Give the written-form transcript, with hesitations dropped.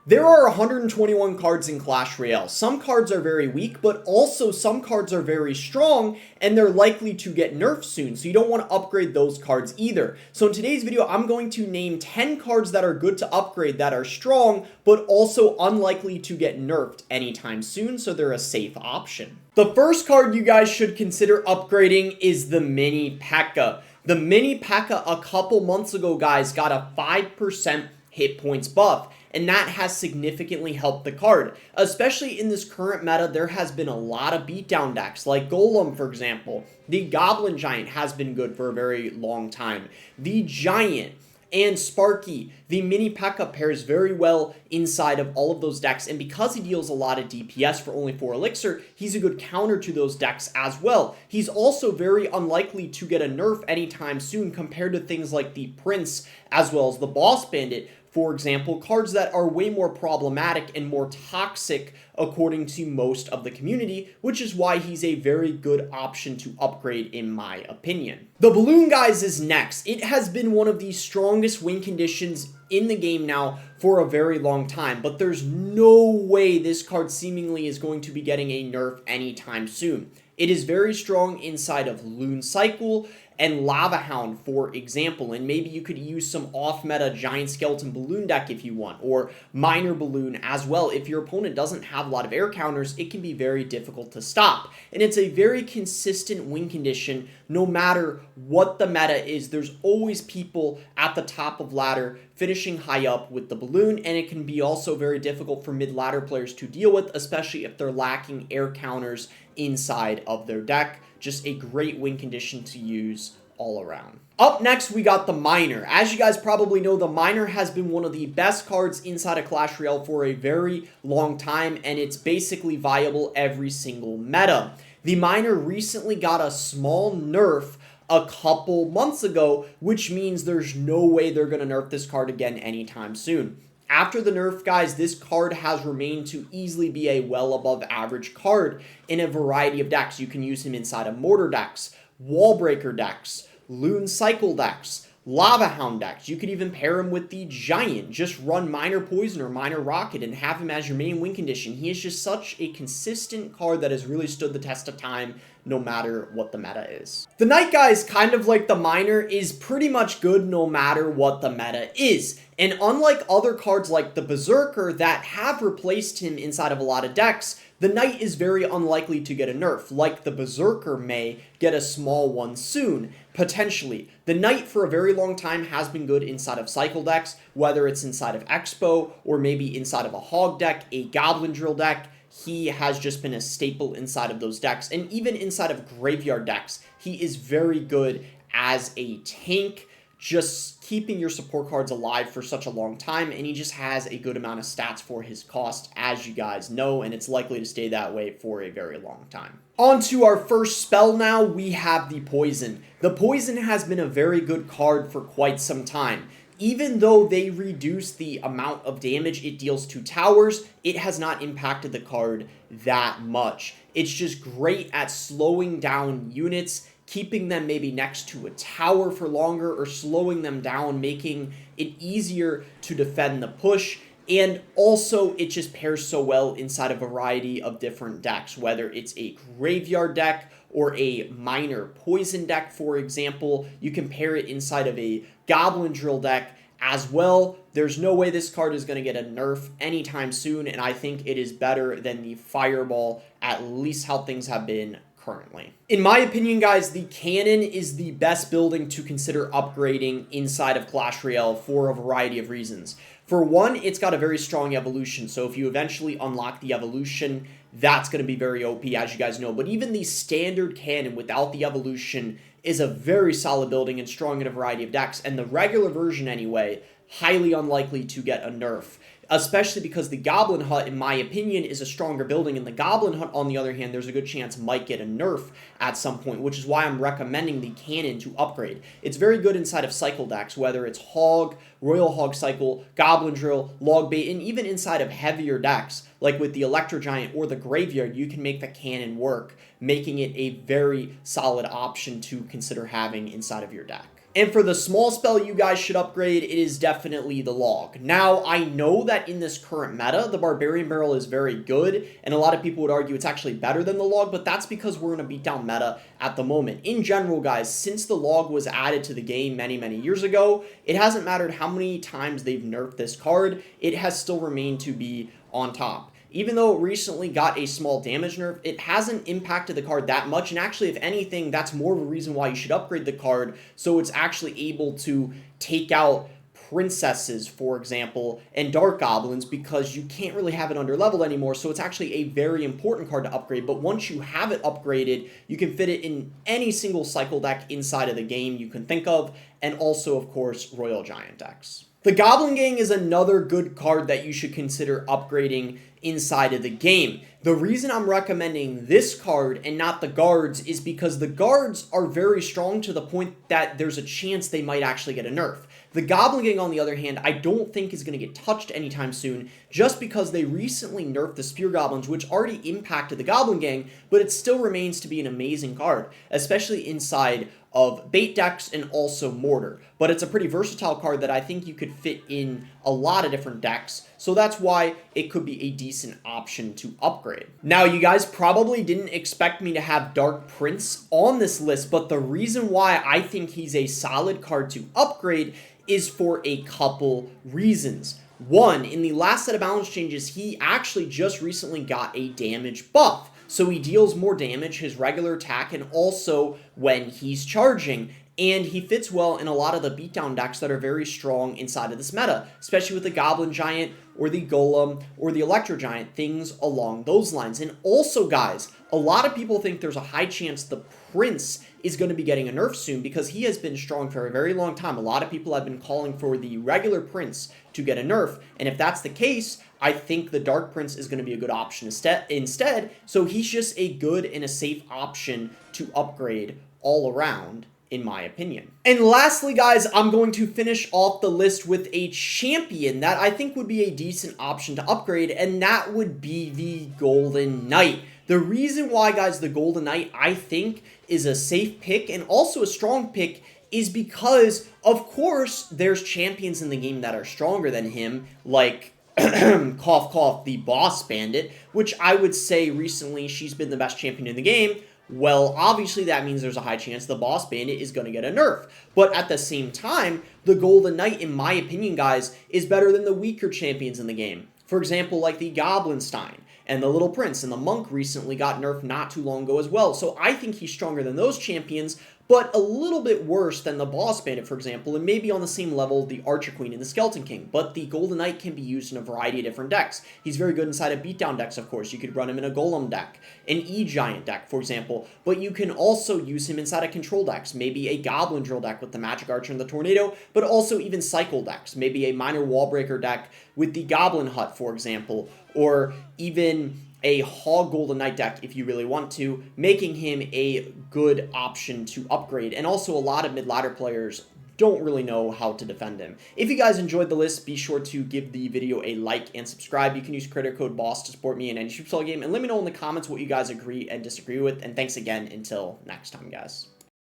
There are 121 cards in Clash Royale. Some cards are very weak, but also some cards are very strong, and they're likely to get nerfed soon, so you don't want to upgrade those cards either. So in today's video, I'm going to name 10 cards that are good to upgrade, that are strong, but also unlikely to get nerfed anytime soon, so they're a safe option. The first card you guys should consider upgrading is the Mini Pekka. The Mini Pekka a couple months ago, guys, got a 5% hit points buff, and that has significantly helped the card. Especially in this current meta, there has been a lot of beatdown decks, like Golem, for example. The Goblin Giant has been good for a very long time. The Giant and Sparky, the Mini Pekka pairs very well inside of all of those decks, and because he deals a lot of DPS for only 4 elixir, he's a good counter to those decks as well. He's also very unlikely to get a nerf anytime soon compared to things like the Prince as well as the Boss Bandit, for example, cards that are way more problematic and more toxic according to most of the community, which is why he's a very good option to upgrade in my opinion. The Balloon, guys, is next. It has been one of the strongest win conditions in the game now for a very long time, but there's no way this card seemingly is going to be getting a nerf anytime soon. It is very strong inside of Loon Cycle and Lava Hound, for example, and maybe you could use some off-meta Giant Skeleton Balloon deck if you want, or Minor Balloon as well. If your opponent doesn't have a lot of air counters, it can be very difficult to stop, and it's a very consistent win condition no matter what the meta is. There's always people at the top of ladder finishing high up with the Balloon, and it can be also very difficult for mid-ladder players to deal with, especially if they're lacking air counters inside of their deck. Just a great win condition to use all around. Up next, we got the Miner. As you guys probably know, the Miner has been one of the best cards inside of Clash Royale for a very long time, and it's basically viable every single meta. The Miner recently got a small nerf a couple months ago, which means there's no way they're going to nerf this card again anytime soon. After the nerf, guys, this card has remained to easily be a well above average card in a variety of decks. You can use him inside of Mortar decks, Wall Breaker decks, Loon Cycle decks, Lava Hound decks. You could even pair him with the Giant. Just run Minor Poison or Minor Rocket and have him as your main win condition. He is just such a consistent card that has really stood the test of time no matter what the meta is. The Knight, guys, kind of like the Miner, is pretty much good no matter what the meta is. And unlike other cards like the Berserker that have replaced him inside of a lot of decks, the Knight is very unlikely to get a nerf, like the Berserker may get a small one soon, potentially. The Knight for a very long time has been good inside of cycle decks, whether it's inside of Expo or maybe inside of a Hog deck, a Goblin Drill deck. He has just been a staple inside of those decks, and even inside of graveyard decks, he is very good as a tank, just keeping your support cards alive for such a long time, and he just has a good amount of stats for his cost, as you guys know, and it's likely to stay that way for a very long time. On to our first spell now, we have the Poison. The Poison has been a very good card for quite some time. Even though they reduce the amount of damage it deals to towers, it has not impacted the card that much. It's just great at slowing down units, keeping them maybe next to a tower for longer, or slowing them down, making it easier to defend the push. And also, it just pairs so well inside a variety of different decks, whether it's a graveyard deck or a Minor Poison deck, for example. You can pair it inside of a Goblin Drill deck as well. There's no way this card is going to get a nerf anytime soon, and I think it is better than the Fireball, at least how things have been currently. In my opinion, guys, the Cannon is the best building to consider upgrading inside of Clash Royale for a variety of reasons. For one, it's got a very strong evolution, so if you eventually unlock the evolution, that's going to be very OP, as you guys know. But even the standard Cannon without the evolution is a very solid building and strong in a variety of decks, and the regular version anyway, highly unlikely to get a nerf. Especially because the Goblin Hut, in my opinion, is a stronger building, and the Goblin Hut, on the other hand, there's a good chance might get a nerf at some point, which is why I'm recommending the Cannon to upgrade. It's very good inside of cycle decks, whether it's Hog, Royal Hog Cycle, Goblin Drill, Log Bait, and even inside of heavier decks, like with the Electro Giant or the Graveyard, you can make the Cannon work, making it a very solid option to consider having inside of your deck. And for the small spell you guys should upgrade, it is definitely the Log. Now, I know that in this current meta, the Barbarian Barrel is very good, and a lot of people would argue it's actually better than the Log, but that's because we're in a beatdown meta at the moment. In general, guys, since the Log was added to the game many, many years ago, it hasn't mattered how many times they've nerfed this card, it has still remained to be on top. Even though it recently got a small damage nerf, it hasn't impacted the card that much, and actually, if anything, that's more of a reason why you should upgrade the card, so it's actually able to take out princesses, for example, and dark goblins, because you can't really have it under leveled anymore, so it's actually a very important card to upgrade. But once you have it upgraded, you can fit it in any single cycle deck inside of the game you can think of, and also, of course, Royal Giant decks. The Goblin Gang is another good card that you should consider upgrading inside of the game. The reason I'm recommending this card and not the guards is because the guards are very strong to the point that there's a chance they might actually get a nerf. The Goblin Gang, on the other hand, I don't think is going to get touched anytime soon, just because they recently nerfed the Spear Goblins, which already impacted the Goblin Gang, but it still remains to be an amazing card, especially inside of bait decks and also mortar. But it's a pretty versatile card that I think you could fit in a lot of different decks, so that's why it could be a decent option to upgrade. Now, you guys probably didn't expect me to have Dark Prince on this list, but the reason why I think he's a solid card to upgrade is for a couple reasons. One, in the last set of balance changes, he actually just recently got a damage buff. So he deals more damage, his regular attack, and also when he's charging. And he fits well in a lot of the beatdown decks that are very strong inside of this meta, especially with the Goblin Giant or the Golem or the Electro Giant, things along those lines. And also, guys, a lot of people think there's a high chance the Prince is going to be getting a nerf soon because he has been strong for a very long time. A lot of people have been calling for the regular Prince to get a nerf, and if that's the case, I think the Dark Prince is going to be a good option instead, so he's just a good and a safe option to upgrade all around, in my opinion. And lastly, guys, I'm going to finish off the list with a champion that I think would be a decent option to upgrade, and that would be the Golden Knight. The reason why, guys, the Golden Knight, I think, is a safe pick and also a strong pick is because, of course, there's champions in the game that are stronger than him, like cough cough, the Boss Bandit, which I would say recently she's been the best champion in the game. Well, obviously that means there's a high chance the Boss Bandit is going to get a nerf. But at the same time, the Golden Knight, in my opinion, guys, is better than the weaker champions in the game. For example, like the Goblinstein and the Little Prince, and the Monk recently got nerfed not too long ago as well. So I think he's stronger than those champions, but a little bit worse than the Boss Bandit, for example, and maybe on the same level the Archer Queen and the Skeleton King. But the Golden Knight can be used in a variety of different decks. He's very good inside of beatdown decks, of course. You could run him in a Golem deck, an E-Giant deck, for example, but you can also use him inside of control decks, maybe a Goblin Drill deck with the Magic Archer and the Tornado, but also even cycle decks, maybe a Minor Wallbreaker deck with the Goblin Hut, for example, or even a Hog Golden Knight deck if you really want to, making him a good option to upgrade. And also a lot of mid-ladder players don't really know how to defend him. If you guys enjoyed the list, be sure to give the video a like and subscribe. You can use creator code BOSS to support me in any Super Cell game, and let me know in the comments what you guys agree and disagree with. And thanks again until next time, guys.